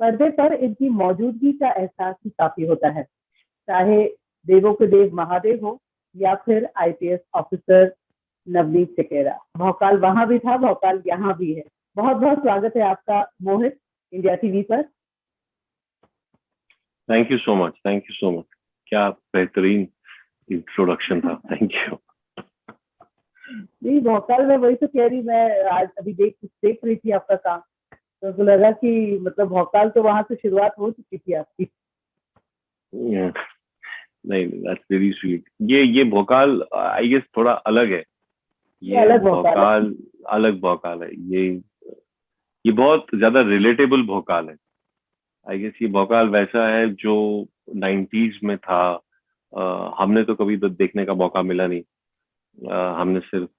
पर्दे पर इनकी मौजूदगी का एहसास ही काफी होता है, चाहे देवों के देव महादेव हो या फिर आईपीएस ऑफिसर नवनीत टिटेरा। भौकाल वहां भी था, भौकाल यहाँ भी है। बहुत बहुत स्वागत है आपका मोहित, इंडिया टीवी पर। Thank you so much, thank you so much. क्या बेहतरीन इंट्रोडक्शन था, थैंक यू। नहीं, भौकाल में वही तो कह रही, मैं आज अभी देख रही थी आपका काम, तो लगा कि मतलब भौकाल तो वहां से शुरुआत हो चुकी थी आपकी। नहीं, दैट्स वेरी स्वीट। ये भोकाल आई गेस थोड़ा अलग है। ये ये अलग भौकाल है। भोकाल अलग भोकाल है। ये बहुत ज्यादा रिलेटेबल भोकाल है। आई गेस ये भोकाल वैसा है जो 90s में था। हमने तो कभी तो देखने का मौका मिला नहीं। हमने सिर्फ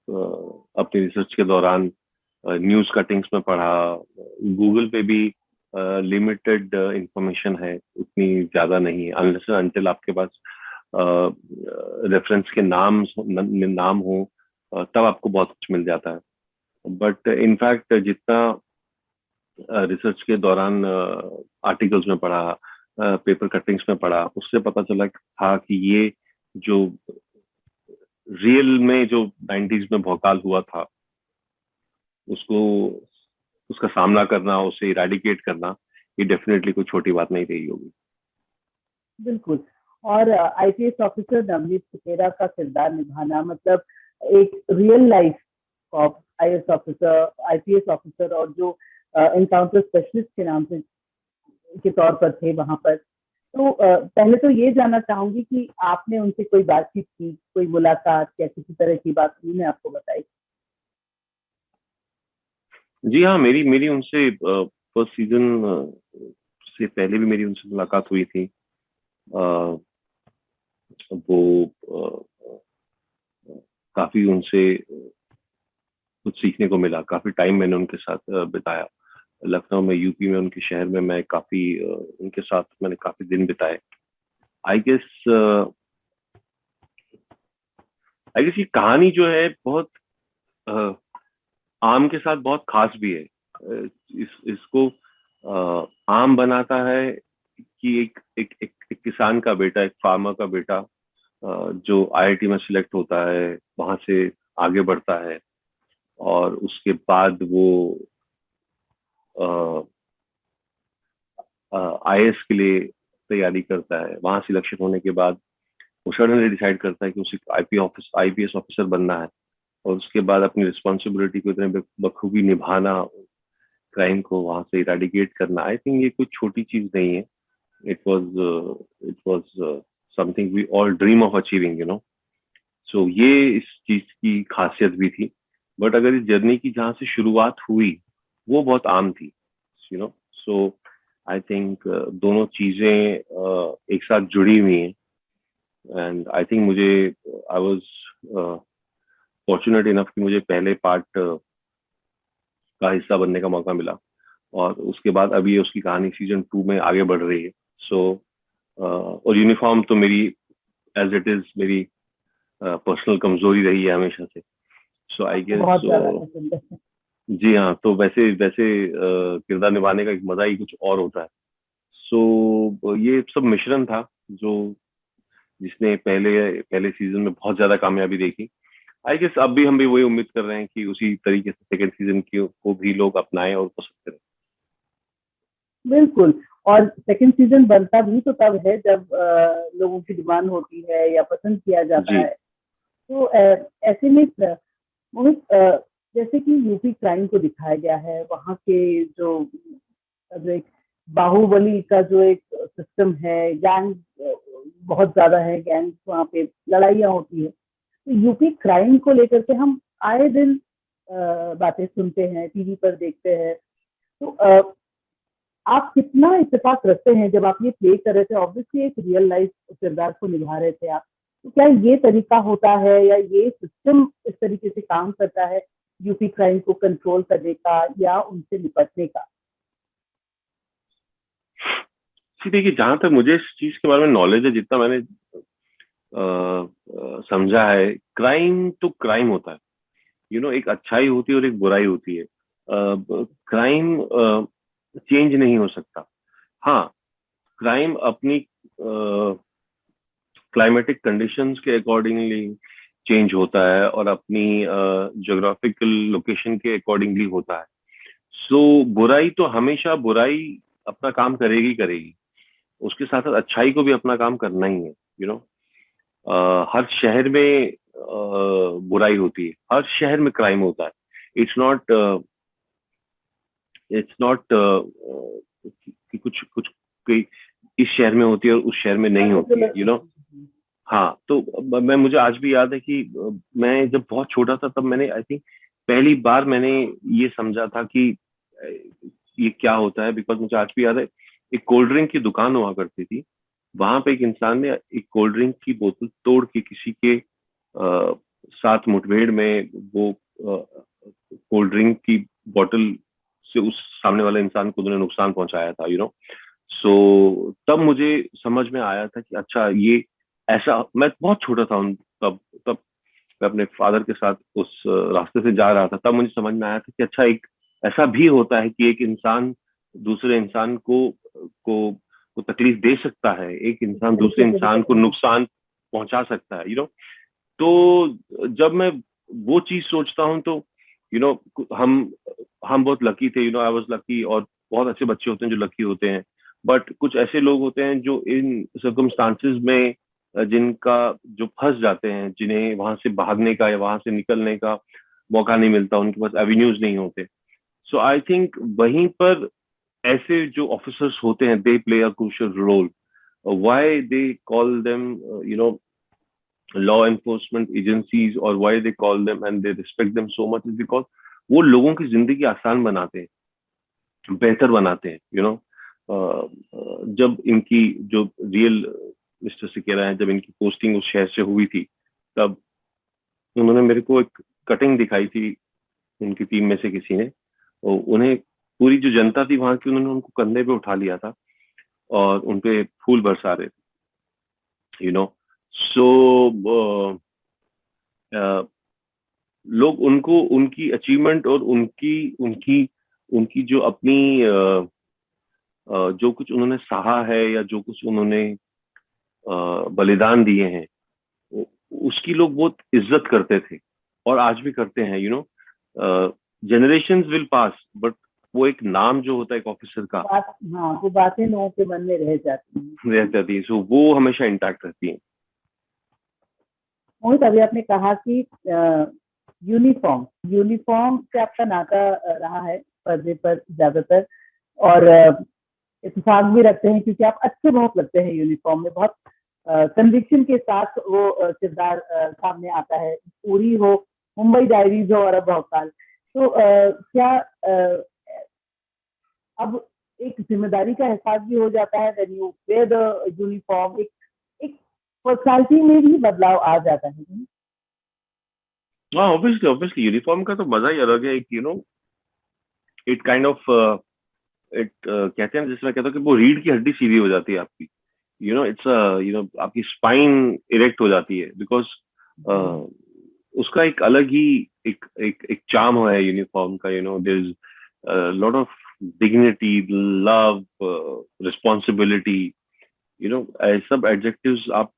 अपनी रिसर्च के दौरान न्यूज कटिंग्स में पढ़ा। गूगल पे भी लिमिटेड इंफॉर्मेशन है, उतनी ज्यादा नहीं है। अनलेस अनटिल आपके पास रेफरेंस के नाम हो, तब आपको बहुत कुछ मिल जाता है। बट इनफैक्ट जितना रिसर्च के दौरान आर्टिकल्स में पढ़ा, पेपर कटिंग्स में पढ़ा, उससे पता चला था कि ये जो रियल में जो 90s में भौकाल हुआ था, उसको उसका सामना करना, उसे इरेडिकेट करना, ये डेफिनेटली कोई छोटी बात नहीं रही होगी। बिल्कुल। और आईपीएस ऑफिसर नवनीत टिटेरा का किरदार निभाना मतलब एक real life of IAS officer, IPS officer, और जो एनकाउंटर स्पेशलिस्ट के नाम से के तौर पर थे वहां पर। तो पहले तो ये जानना चाहूंगी कि आपने उनसे कोई बातचीत की, कोई मुलाकात या किसी तरह की बात उन्होंने आपको बताई? जी हाँ, मेरी मेरी उनसे फर्स्ट सीजन से पहले भी मेरी उनसे मुलाकात हुई थी। अ, वो काफी उनसे कुछ सीखने को मिला। काफी टाइम मैंने उनके साथ बिताया लखनऊ में, यूपी में, उनके शहर में। मैं काफी उनके साथ मैंने काफी दिन बिताए। आई गेस ये कहानी जो है बहुत अ, आम के साथ बहुत खास भी है। इसको आम बनाता है कि एक किसान का बेटा, एक फार्मर का बेटा, जो आईआईटी में सिलेक्ट होता है, वहां से आगे बढ़ता है, और उसके बाद वो आईएएस के लिए तैयारी करता है। वहां सिलेक्शन होने के बाद वो सडनली डिसाइड करता है कि उसे आईपीएस ऑफिसर बनना है, और उसके बाद अपनी रिस्पॉन्सिबिलिटी को इतने बखूबी निभाना, क्राइम को वहां से इरेडिकेट करना। आई थिंक ये कोई छोटी चीज नहीं है। It was something we all dream of achieving, so ये इस चीज की खासियत भी थी। बट अगर इस जर्नी की जहाँ से शुरुआत हुई, वो बहुत आम थी, सो आई थिंक दोनों चीजें एक साथ जुड़ी हुई हैं। एंड आई थिंक मुझे आई वाज फॉर्चुनेट इनफ कि मुझे पहले पार्ट का हिस्सा बनने का मौका मिला, और उसके बाद अभी उसकी कहानी सीजन 2 में आगे बढ़ रही है। सो और यूनिफॉर्म तो मेरी एज इट इज मेरी पर्सनल कमजोरी रही है हमेशा से। सो आई गेस बहुत ज्यादा पसंद है। जी हाँ, तो वैसे वैसे किरदार निभाने का एक मजा ही कुछ और होता है। सो ये सब मिश्रण था जो जिसने पहले पहले सीजन में बहुत ज्यादा कामयाबी देखी। आई गेस अब भी हम भी वही उम्मीद कर रहे हैं कि उसी तरीके से सेकंड सीजन की को भी लोग अपनाएं और पसंद करें। बिल्कुल। और सेकंड सीजन बनता भी तो तब है जब लोगों की डिमांड होती है या पसंद किया जाता जी है। तो ऐसे में मोहित, जैसे कि यूपी क्राइम को दिखाया गया है, वहाँ के जो एक बाहुबली का जो एक सिस्टम है, गैंग बहुत ज्यादा है, गैंग वहाँ पे लड़ाइयाँ होती है। तो यूपी क्राइम को लेकर के हम आए दिन बातें सुनते हैं, टीवी पर देखते हैं। तो आप कितना इत्तेफाक रखते हैं जब आप ये प्ले कर रहे थे, ऑब्वियसली एक रियल लाइफ किरदार को निभा रहे थे आप, तो क्या ये तरीका होता है या ये सिस्टम इस तरीके से काम करता है यूपी क्राइम को कंट्रोल करने का या उनसे निपटने का? जी, देखिए, जहां तक मुझे इस चीज के बारे में नॉलेज है, जितना मैंने समझा है, क्राइम तो क्राइम होता है। एक अच्छाई होती है और एक बुराई होती है। क्राइम चेंज नहीं हो सकता। हाँ, क्राइम अपनी क्लाइमेटिक कंडीशंस के अकॉर्डिंगली चेंज होता है और अपनी ज्योग्राफिकल लोकेशन के अकॉर्डिंगली होता है। सो बुराई तो हमेशा बुराई अपना काम करेगी करेगी, उसके साथ साथ अच्छाई को भी अपना काम करना ही है, यू नो। हर शहर में बुराई होती है, हर शहर में क्राइम होता है। इट्स नॉट कि कुछ कुछ कोई इस शहर में होती है और उस शहर में नहीं होती है, यू नो। हाँ, तो मैं मुझे आज भी याद है कि मैं जब बहुत छोटा था तब मैंने आई थिंक पहली बार मैंने ये समझा था कि अ, ये क्या होता है। बिकॉज मुझे आज भी याद है, एक कोल्ड ड्रिंक की दुकान हुआ करती थी, वहां पे एक इंसान ने एक कोल्ड ड्रिंक की बोतल तोड़ के किसी के साथ मुठभेड़ में वो कोल्ड ड्रिंक की बोतल से उस सामने वाले इंसान को उन्होंने नुकसान पहुंचाया था, यू नो। सो तब मुझे समझ में आया था कि अच्छा ये ऐसा, मैं बहुत छोटा था तब तब मैं अपने फादर के साथ उस रास्ते से जा रहा था, तब मुझे समझ में आया था कि अच्छा एक ऐसा भी होता है कि एक इंसान दूसरे इंसान को को तकलीफ दे सकता है, एक इंसान दूसरे इंसान को नुकसान पहुंचा सकता है, यू नो। तो जब मैं वो चीज सोचता हूँ तो यू नो हम बहुत लकी थे, you know, I was lucky. और बहुत अच्छे बच्चे होते हैं जो लकी होते हैं, बट कुछ ऐसे लोग होते हैं जो इन सर्कमस्टांसिस में जिनका जो फंस जाते हैं, जिन्हें वहां से भागने का या वहां से निकलने का मौका नहीं मिलता, उनके पास एवेन्यूज नहीं होते। सो आई थिंक वहीं पर ऐसे जो ऑफिसर्स होते हैं, they play a crucial role. Why they call them you know law enforcement agencies, और why they call them and they respect them so much is because वो लोगों की जिंदगी आसान बनाते हैं, बेहतर बनाते हैं, यू नो। जब इनकी जो रियल मिस्टर सिकेरा है, जब इनकी पोस्टिंग उस शहर से हुई थी, तब उन्होंने मेरे को एक कटिंग दिखाई थी उनकी टीम में से किसी ने, और उन्हें पूरी जो जनता थी वहां की, उन्होंने उनको कंधे पे उठा लिया था और उनपे फूल बरसा रहे थे, यू नो। सो लोग उनको उनकी अचीवमेंट और उनकी उनकी उनकी जो अपनी जो कुछ उन्होंने सहा है या जो कुछ उन्होंने बलिदान दिए हैं, उसकी लोग बहुत इज्जत करते थे और आज भी करते हैं, you know. Generations will pass, but वो एक नाम जो होता है एक ऑफिसर का, हाँ, वो बातें लोगों के मन में रह जाती है, सो वो हमेशा इंटैक्ट रहती है। मोहित, अभी आपने कहा कि यूनिफॉर्म यूनिफॉर्म से आपका नाता रहा है पर्दे पर ज्यादातर, और इत्तेफाक भी रखते हैं क्योंकि आप अच्छे बहुत लगते हैं यूनिफॉर्म में, बहुत कन्विक्शन के साथ वो किरदार सामने आता है, पूरी हो, मुंबई डायरीज हो और अब भौकाल। तो क्या अब एक जिम्मेदारी का एहसास भी हो जाता है when you wear the uniform, एक पर्सनालिटी में भी बदलाव आ जाता है? हाँ, ऑब्वियसली ऑब्वियसली यूनिफॉर्म का तो मजा ही अलग है, एक you know it kind of it कहते हैं, जिसमें कहता हूँ कि वो रीढ़ की हड्डी सीधी हो जाती है आपकी, you know. It's you know आपकी स्पाइन इरेक्ट हो जाती है, बिकॉज उसका एक अलग ही एक चार्म है यूनिफॉर्म का, you know. There is lot of dignity, love, responsibility, you know. सब एडजेक्टिव्स आप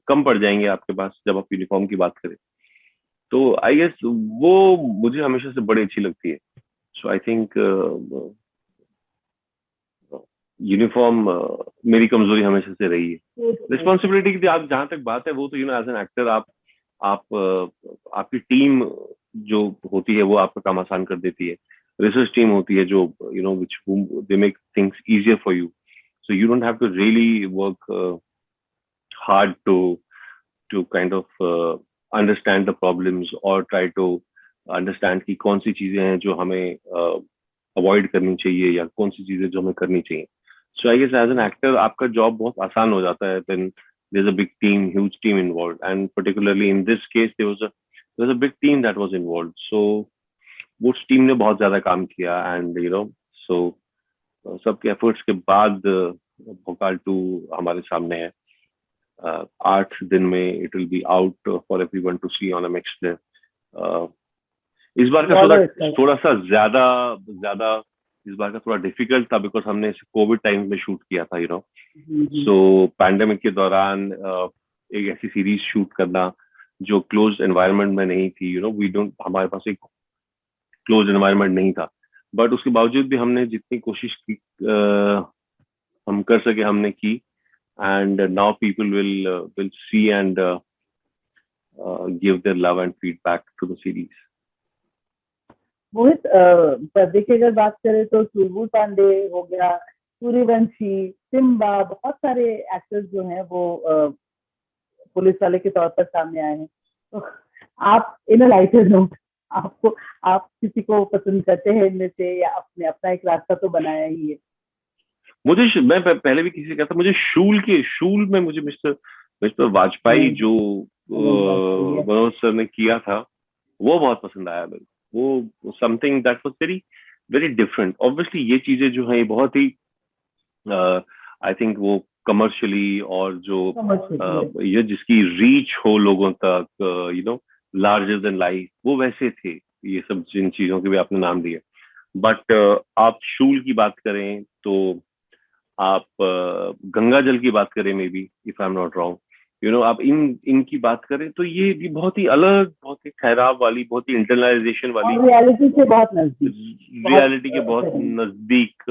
कम पड़ जाएंगे आपके पास जब आप यूनिफॉर्म की बात करें। तो आई गेस वो मुझे हमेशा से बड़ी अच्छी लगती है। सो आई थिंक यूनिफॉर्म मेरी कमजोरी हमेशा से रही है। रिस्पॉन्सिबिलिटी की आप जहां तक बात है, वो तो you know as an actor आप आपकी टीम जो होती है वो आपका काम आसान कर देती है। रिसर्च टीम होती है जो you know which they make things easier for you, so you don't have to really work hard to kind of understand the problems और ट्राई टू अंडरस्टैंड कि कौन सी चीजें हैं जो हमें अवॉइड करनी चाहिए या कौन सी चीजें जो हमें करनी चाहिए। So I guess as an actor आपका जॉब बहुत आसान हो जाता है then there's a big team, huge team involved, and particularly in this case there was a big team that was involved. So उस टीम ने बहुत ज्यादा काम किया, एंड यू नो सो सबके एफर्ट्स के बाद भोकाल 2 हमारे सामने है। 8 दिन में it will be out for everyone to see on MX Player। इस बार का थोड़ा सा ज्यादा ज्यादा इस बार का थोड़ा डिफिकल्ट था बिकॉज हमने इसे कोविड टाइम में शूट किया था, जी। सो पैंडेमिक के दौरान एक ऐसी सीरीज शूट करना जो क्लोज एनवायरनमेंट में नहीं थी, वी डोंट, हमारे पास एक क्लोज एनवायरनमेंट नहीं था, बट उसके बावजूद भी हमने जितनी कोशिश की हम कर सके हमने की, and now people will see and give their love and feedback to the series. Mohit, पर्दे की अगर बात करें तो सुरभूल पांडे हो गया, सूर्यवंशी, सिम्बा, बहुत सारे एक्टर्स जो हैं वो पुलिस वाले के तौर पर सामने आए हैं। तो आप इन लाइटर नोट, आपको, आप किसी को पसंद करते हैं इनमें से, या अपने अपना एक रास्ता तो बनाया ही है? मुझे मैं पहले भी किसी से कहता, मुझे शूल में मुझे मिस्टर वाजपेयी जो मनोज सर ने किया था वो बहुत पसंद आया मेरे को। वो something that was very very different. Obviously ये चीजें जो है ये बहुत ही आई थिंक वो कमर्शियली और जो ये जिसकी रीच हो लोगों तक, लार्जर देन लाइफ, वो वैसे थे ये सब जिन चीजों के भी आपने नाम दिए। बट आप शूल की बात करें तो आप गंगा जल की बात करें, may be if I am not wrong, आप इनकी बात करें तो ये भी बहुत ही अलग, बहुत ही ठहराव वाली, बहुत ही इंटरनलाइजेशन वाली, रियलिटी से बहुत नजदीक, रियलिटी के बहुत नजदीक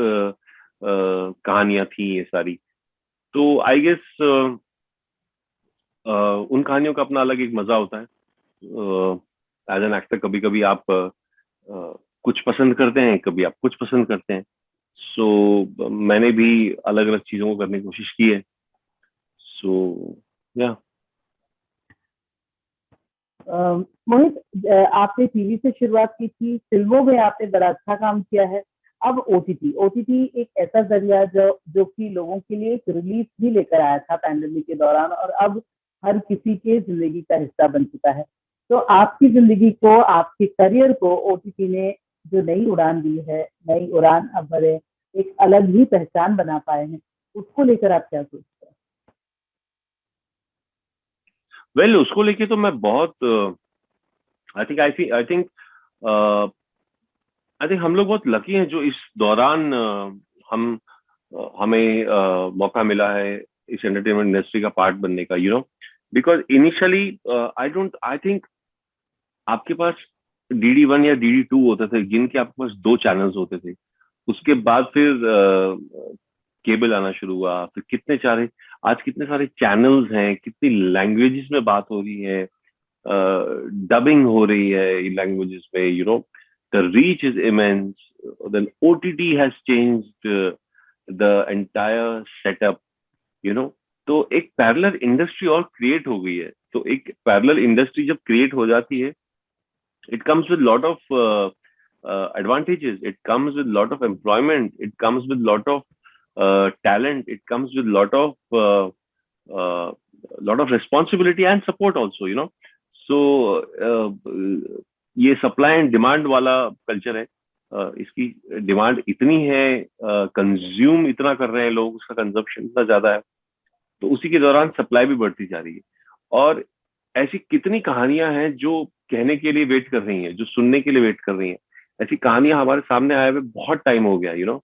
कहानियां थी ये सारी। तो आई गेस उन कहानियों का अपना अलग एक मजा होता है। एज एन एक्टर कभी कभी आप कुछ पसंद करते हैं, कभी आप कुछ पसंद करते हैं। सो मैंने भी अलग अलग चीजों को करने की कोशिश की है। सो या मोहित, आपने टीवी से शुरुआत की थी, फिल्मों में आपने बड़ा अच्छा काम किया है, अब ओटीटी एक ऐसा जरिया जो कि लोगों के लिए एक रिलीफ भी लेकर आया था पैंडेमिक के दौरान, और अब हर किसी के जिंदगी का हिस्सा बन चुका है। तो आपकी जिंदगी को, आपके करियर को ओटीटी ने जो नई उड़ान दी है, नई उड़ान अब भरे, एक अलग ही पहचान बना पाए हैं, उसको लेकर आप क्या सोचते हैं? वेल उसको लेके तो मैं बहुत आई थिंक हम लोग बहुत लकी हैं जो इस दौरान हमें मौका मिला है इस एंटरटेनमेंट इंडस्ट्री का पार्ट बनने का, बिकॉज इनिशियली आई थिंक आपके पास DD1 या DD2 होते थे, जिनके आपके पास 2 चैनल्स होते थे। उसके बाद फिर केबल आना शुरू हुआ, फिर कितने सारे चैनल्स हैं, कितनी लैंग्वेजेस में बात हो रही है, डबिंग हो रही है इन लैंग्वेजेस में, the reach is immense. Then OTT has changed the entire setup, तो एक पैरेलल इंडस्ट्री और क्रिएट हो गई है। तो एक पैरेलल इंडस्ट्री जब क्रिएट हो जाती है, it comes with lot of advantages, it comes with lot of employment, it comes with lot of talent, it comes with uh, lot of responsibility and support also, so ये supply and demand वाला culture है। इसकी demand इतनी है, consume इतना कर रहे हैं लोग, उसका कंजप्शन इतना ज्यादा है, तो उसी के दौरान सप्लाई भी बढ़ती जा रही है। और ऐसी कितनी कहानियां हैं जो कहने के लिए वेट कर रही हैं, जो सुनने के लिए वेट कर रही हैं। ऐसी कहानियां हमारे सामने आए हुए बहुत टाइम हो गया,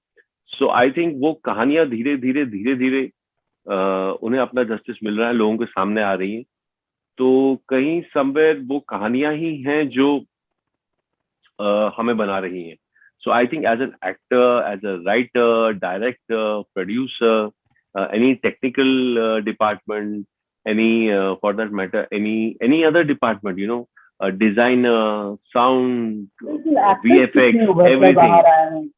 सो आई थिंक वो कहानियां धीरे धीरे धीरे धीरे उन्हें अपना जस्टिस मिल रहा है, लोगों के सामने आ रही हैं। तो कहीं समवेयर वो कहानियां ही हैं जो हमें बना रही हैं। So I think as an actor, as a writer, director, producer, any technical department, any for that matter, any other department, designer, sound, VFX, everything.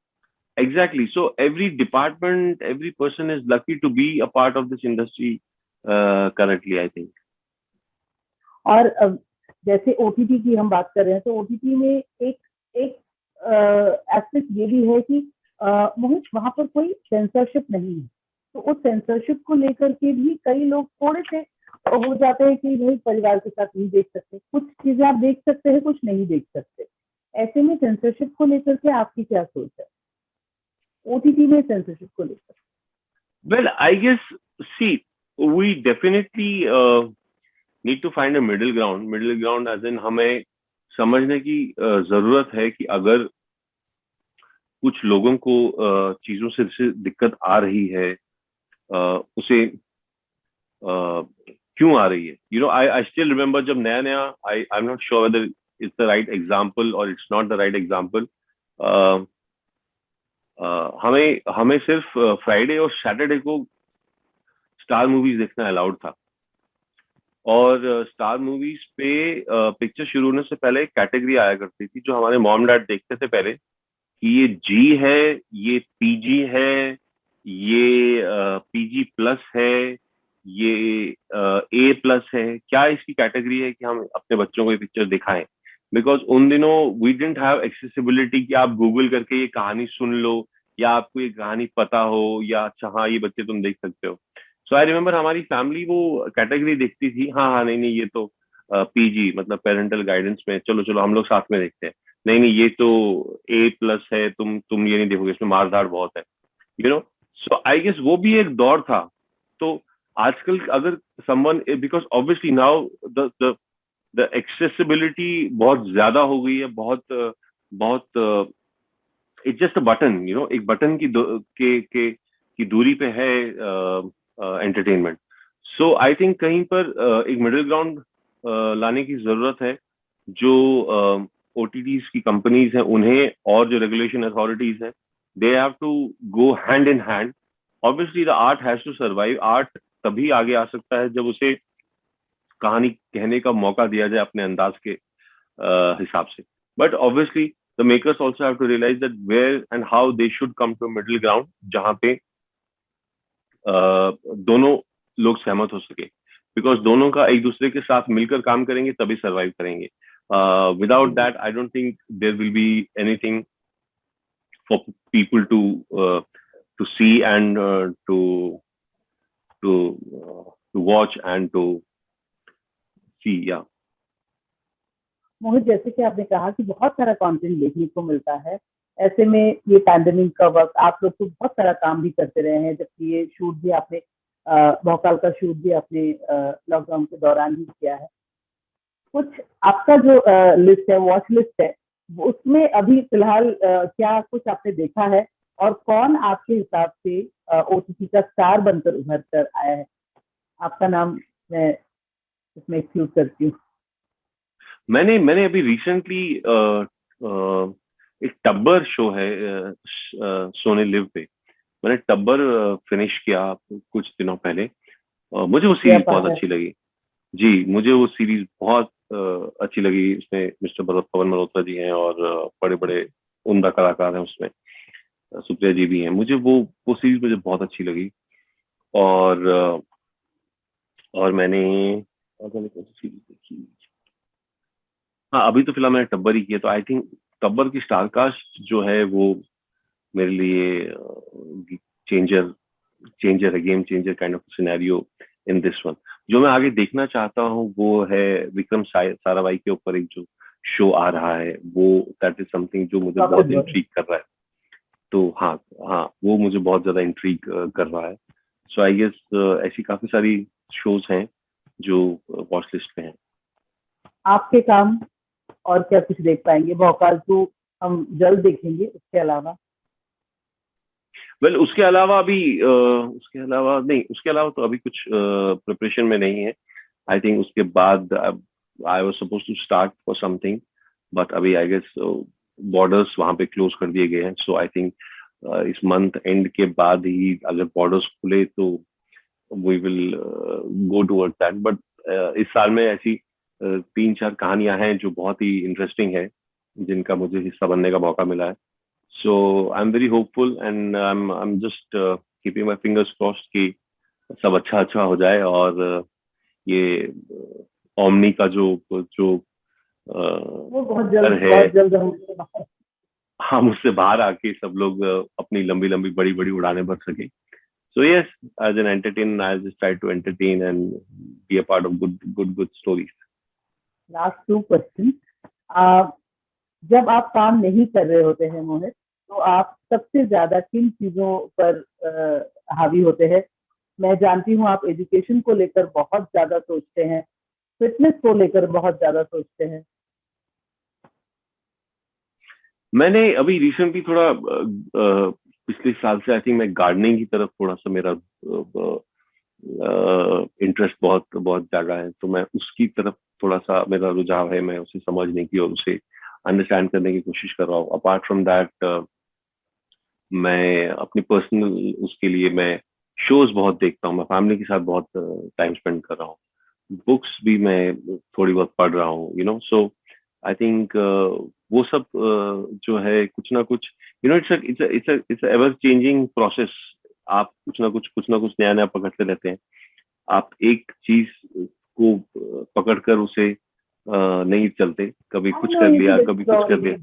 Exactly. So every department, every person is lucky to be a part of this industry currently, I think. और जैसे OTT की हम बात कर रहे हैं, तो OTT में एक एक एस्पेक्ट ये भी है कि मोहित, वहां पर कोई सेंसरशिप नहीं है। तो उस सेंसरशिप को लेकर के भी कई लोग थोड़े से हो जाते हैं कि भाई परिवार के साथ नहीं देख सकते, कुछ चीजें आप देख सकते हैं, कुछ नहीं देख सकते। ऐसे में सेंसरशिप को लेकर के आपकी क्या सोच है, ओटीटी में सेंसरशिप को लेकर? Well, I guess, see, we definitely need to find a middle ground. Middle ground as in हमें समझने की जरूरत है कि अगर कुछ लोगों को चीजों से दिक्कत आ रही है, उसे क्यों आ रही है, you know, I still remember जब नया नया, I am not sure whether it's the right example और it's not the right example, हमें हमें सिर्फ फ्राइडे और सैटरडे को स्टार मूवीज देखना अलाउड था। और स्टार मूवीज पे पिक्चर शुरू होने से पहले एक कैटेगरी आया करती थी जो हमारे मॉम डैड देखते थे पहले, कि ये जी है, ये पीजी है, ये पीजी प्लस है, ये ए प्लस है, क्या इसकी कैटेगरी है कि हम अपने बच्चों को ये पिक्चर दिखाएं। बिकॉज उन दिनों वी डिडंट हैव एक्सेसिबिलिटी कि आप गूगल करके ये कहानी सुन लो या आपको ये कहानी पता हो या अच्छा हाँ ये बच्चे तुम देख सकते हो। सो आई रिमेम्बर हमारी फैमिली वो कैटेगरी देखती थी, हाँ हाँ नहीं नहीं ये तो पीजी मतलब पेरेंटल गाइडेंस में, चलो चलो हम लोग साथ में देखते हैं, नहीं नहीं ये तो ए प्लस है, तुम ये नहीं देखोगे, इसमें मारधाड़ बहुत है, you know. So I guess वो भी एक दौर था। तो आजकल अगर someone, because obviously now the accessibility बहुत ज्यादा हो गई है, बहुत it's just a button, you know, एक बटन की दूरी पे है एंटरटेनमेंट। सो आई थिंक कहीं पर एक मिडिल ग्राउंड लाने की जरूरत है, जो ओटीटीज की कंपनीज हैं उन्हें और जो रेगुलेशन अथॉरिटीज हैं, they have to go hand in hand. Obviously the art has to survive, art तभी आगे आ सकता है जब उसे कहानी कहने का मौका दिया जाए अपने अंदाज के हिसाब से। But obviously the makers also have to realise that where and how they should come to middle ground, जहां पे दोनों लोग सहमत हो सके, बिकॉज दोनों का एक दूसरे के साथ मिलकर काम करेंगे तभी सर्वाइव करेंगे। Without that I don't think there will be anything for people to see and to watch and to see. या मोहित, जैसे कि आपने कहा कि बहुत सारा कंटेंट देखने को मिलता है, ऐसे में ये पैंडेमिक का वक्त आप लोग तो बहुत सारा काम भी करते रहे हैं, जबकि ये शूट भी आपने भोकाल का शूट भी आपने लॉकडाउन के दौरान ही किया है। कुछ आपका जो लिस्ट है, वॉच लिस्ट है, उसमें अभी फिलहाल क्या कुछ आपने देखा है, और कौन आपके हिसाब से ओटीटी का स्टार बनकर उभर कर आया है? आपका नाम मैं इसमें एक्सक्लूड करती हूँ। मैंने अभी रिसेंटली एक टब्बर शो है सोने लिव पे, मैंने टब्बर फिनिश किया कुछ दिनों पहले। मुझे वो सीरीज बहुत अच्छी लगी। जी, मुझे वो सीरीज बहुत अच्छी लगी। उसमें मिस्टर पवन मल्होत्रा जी हैं और बड़े बड़े उम्दा कलाकार हैं उसमें, सुप्रिया जी भी हैं। मुझे वो सीरीज मुझे बहुत अच्छी लगी। और मैंने कौन सी सीरीज देखी, हाँ अभी तो फिलहाल मैंने टब्बर ही किया। तो आई थिंक टब्बर की स्टारकास्ट जो है वो मेरे लिए चेंजर चेंजर है, game changer kind of scenario in this one. जो मैं आगे देखना चाहता हूँ वो है विक्रम साराभाई के ऊपर एक जो शो आ रहा है, वो दैट इज समथिंग जो मुझे बहुत इंट्रीग कर रहा है। तो हाँ हाँ वो मुझे बहुत ज्यादा इंट्रीग कर रहा है। सो आई गेस ऐसी काफी सारी शोज हैं जो वॉच लिस्ट पे हैं। आपके काम और क्या कुछ देख पाएंगे? भोकाल तो हम जल्द देखेंगे, उसके अलावा? वेल उसके अलावा अभी उसके अलावा नहीं, उसके अलावा तो अभी कुछ प्रिपरेशन में नहीं है। आई थिंक उसके बाद I was suppose to start for something, but अभी आई गेस बॉर्डर्स वहां पे क्लोज कर दिए गए हैं। सो आई थिंक इस मंथ एंड के बाद ही अगर बॉर्डर्स खुले तो we will go toward that. But इस साल में ऐसी 3-4 कहानियां हैं जो बहुत ही इंटरेस्टिंग है, जिनका मुझे हिस्सा बनने का मौका मिला है। So I'm very hopeful and I'm just keeping my fingers crossed कि सब अच्छा अच्छा हो जाए और ये ओमनी का जो जो वो बहुत है, जल्द हम उससे बाहर आके सब लोग अपनी लंबी लंबी बड़ी बड़ी उड़ानें भर सके। So yes, as an entertainer, I just try to entertain and be a part of good stories. Last 2 question. जब आप काम नहीं कर रहे होते हैं मोहित, तो आप सबसे ज्यादा किन चीजों पर हावी होते हैं? मैं जानती हूँ आप एजुकेशन को लेकर बहुत ज्यादा सोचते हैं, फिटनेस को लेकर बहुत ज्यादा सोचते हैं। मैंने अभी रिसेंटली थोड़ा पिछले साल से आई थिंक मैं गार्डनिंग की तरफ थोड़ा सा मेरा इंटरेस्ट बहुत बहुत जागा है, तो मैं उसकी तरफ थोड़ा सा मेरा रुझाव है, मैं उसे समझने की और उसे अंडरस्टैंड करने की कोशिश कर रहा हूँ। अपार्ट फ्रॉम दैट मैं अपनी पर्सनल उसके लिए मैं शोज बहुत देखता हूँ, मैं फैमिली के साथ बहुत टाइम स्पेंड कर रहा हूँ, बुक्स भी मैं थोड़ी बहुत पढ़ रहा हूँ, सो आई थिंक वो सब जो है कुछ ना कुछ, इट्स एवर चेंजिंग प्रोसेस। आप कुछ ना कुछ नया नया पकड़ते रहते हैं। आप एक चीज को पकड़ कर उसे नहीं चलते, कभी आई कुछ नो कर यू लिया शुड कभी कुछ कर एक्सप्लोर। लिया,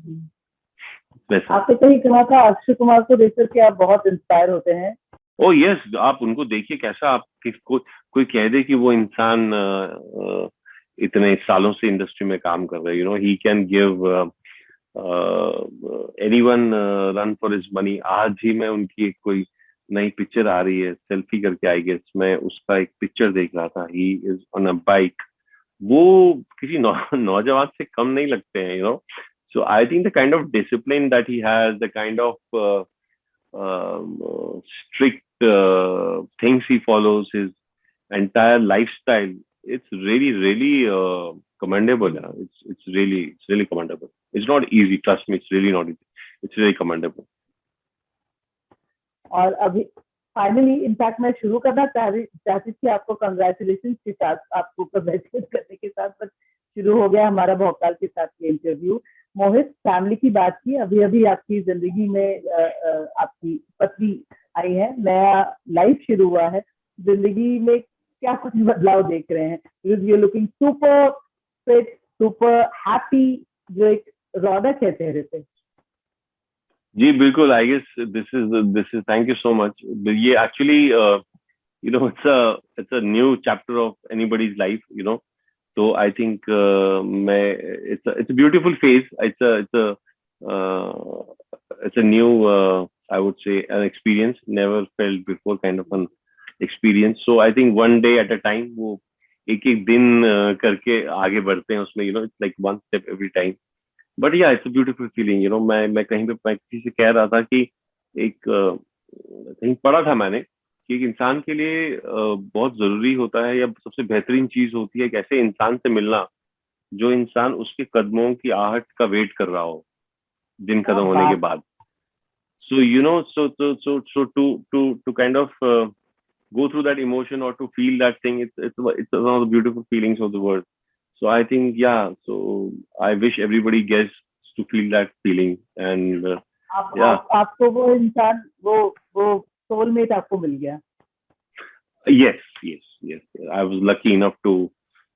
वैसा। आपने कहीं कहा था अक्षय कुमार को देखकर के आप बहुत इंस्पायर होते हैं। ओ यस, आप उनको देखिए, कैसा आप कोई कह दे कि वो इंसान इतने सालों से इंडस्ट्री में काम कर रहे हैं, he can give anyone run for his money. आज ही मैं उनकी एक कोई नई पिक्चर आ रही है, सेल्फी करके, आई गेस, मैं उसका एक पिक्चर देख रहा था, he is on a bike. वो किसी नौजवान से कम नहीं लगते हैं, so I think the kind of discipline that he has, the kind of strict things he follows, his entire lifestyle, it's really really commendable. Yeah. It's really commendable. It's not easy, trust me, it's really not easy, it's really commendable. और अभी finally in fact मैं शुरू करना चाहती थी आपको congratulation के साथ, आपको कंग्रेचुलेट करने के साथ, बट शुरू हो गया हमारा भोकाल के साथ ये इंटरव्यू। मोहित, फैमिली की बात की, अभी अभी आपकी जिंदगी में आपकी पत्नी आई है, नया लाइफ शुरू हुआ है, जिंदगी में क्या कुछ बदलाव देख रहे हैं? You looking super fit, super happy, जो एक रौनक है चेहरे पे। जी बिल्कुल, I guess this is thank you so much. ये actually it's a new chapter of anybody's life, so I think मैं it's a beautiful phase, uh, it's a new I would say an experience never felt before, kind of an experience. So I think one day at a time, वो एक एक दिन करके आगे बढ़ते हैं उसमें, it's like one step every time. But या इट्स अ ब्यूटीफुल फीलिंग, मैं कहीं पे मैं किसी से कह रहा था कि एक कहीं पढ़ा था मैंने कि एक इंसान के लिए बहुत जरूरी होता है, या सबसे बेहतरीन चीज होती है एक ऐसे इंसान से मिलना जो इंसान उसके कदमों की आहट का वेट कर रहा हो दिन क्या खत्म होने के बात। बाद। So to kind of go through that emotion or to feel that thing, it's one of the beautiful feelings of the world. So I think, yeah, so I wish everybody gets to feel that feeling. And yeah, आपको वो इंसान, वो soulmate आपको मिल गया। yes, I was lucky enough to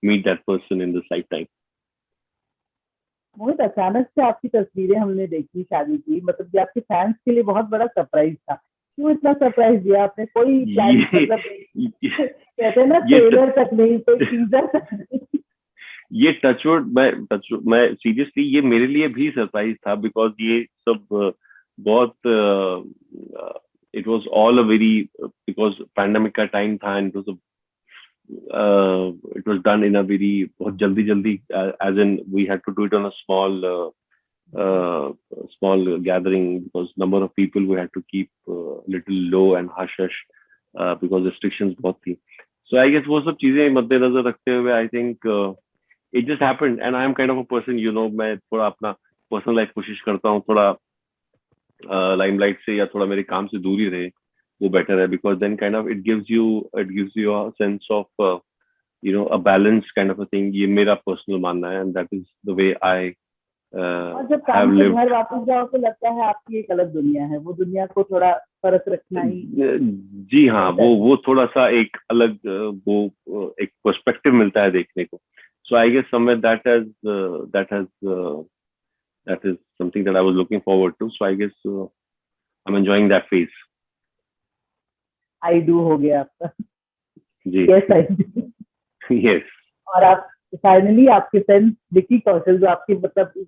meet that person in this lifetime. मोहित, अचानक से आपकी तस्वीरें हमने देखी शादी की, मतलब कि आपके फैंस के लिए बहुत बड़ा सरप्राइज था। क्यों इतना सरप्राइज दिया आपने? कोई प्लान, ये मतलब कहते हैं ना, ये ट्रेलर तक नहीं, कोई टीजर तक नहीं। ये टचवुड मैं सीरियसली, ये मेरे लिए भी सरप्राइज था, बिकॉज ये सब बहुत it was all a very, because pandemic का टाइम था, and it was done in a very बहुत जल्दी as in we had to do it on a uh, small gathering, because number of people we had to keep little low and hush because restrictions बहुत थी. So I guess वो सब चीजें मद्देनजर रखते हुए I think it just happened, and I am kind of a person, मैं थोड़ा अपना पर्सनल लाइफ कोशिश करता हूँ थोड़ा लाइमलाइट से या थोड़ा मेरे काम से दूर ही रहे, वो बेटर है, because then kind of it gives you a sense of a balanced kind of a thing. ये मेरा पर्सनल मानना है, and that is the way I और जब काम have से lived. घर वापस जाओ तो लगता है आपकी एक अलग दुनिया है, वो दुनिया को थोड़ा फर्क रखना ही जी हाँ, बेहतर है। वो थोड़ा सा एक अलग एक पर्सपेक्टिव मिलता है देखने को. So I guess somewhere that is something that I was looking forward to. So I guess I'm enjoying that phase. I do हो गया आपका। जी. Yes, I do. Yes. और आप फाइनली आपके फ्रेंड विकी कौशल, जो आपके मतलब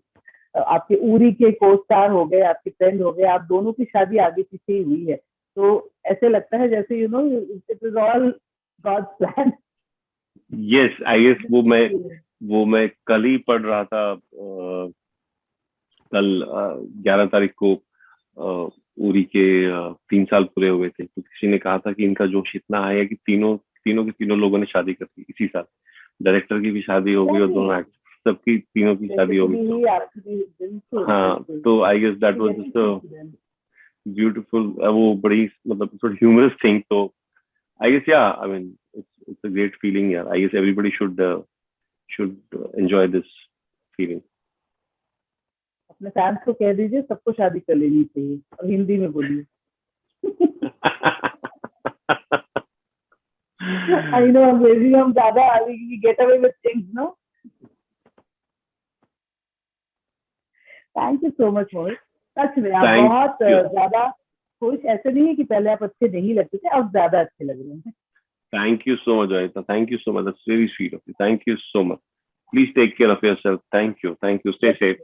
आपके उरी के को स्टार हो गए, आपके फ्रेंड हो गए, आप दोनों की शादी आगे पीछे ही हुई है, तो ऐसे लगता है जैसे it is all God's plan. Yes, I guess वो मैं कल ही पढ़ रहा था कल 11 तारीख को उरी के 3 साल पूरे हुए थे, तो किसी ने कहा था कि इनका जोश इतना है कि तीनों तीनों के तीनों लोगों ने शादी कर दी इसी साल। डायरेक्टर की भी शादी हो गई और दोनों एक्टर सबकी तीनों की शादी हो गई। हाँ, तो I guess that was just beautiful, वो बड़ी मतलब थोड़ी ह्यूमरस थिंग। तो I guess yeah I mean it's a great feeling यार। I guess everybody should enjoy this feeling. अपने फैंस को कह दीजिए सबको शादी कर लेनी चाहिए, और हिंदी में बोलिए। I know I'm raising हम ज्यादा we get away with things, no? Thank you so much, मोहित। सच में आप Thank बहुत you. ज्यादा खुश, ऐसे नहीं है कि पहले आप अच्छे नहीं लगते थे, अब ज्यादा अच्छे लग रहे हैं। Thank you so much, Aita. Thank you so much. That's really sweet of you. Thank you so much. Please take care of yourself. Thank you. Thank you. Stay safe.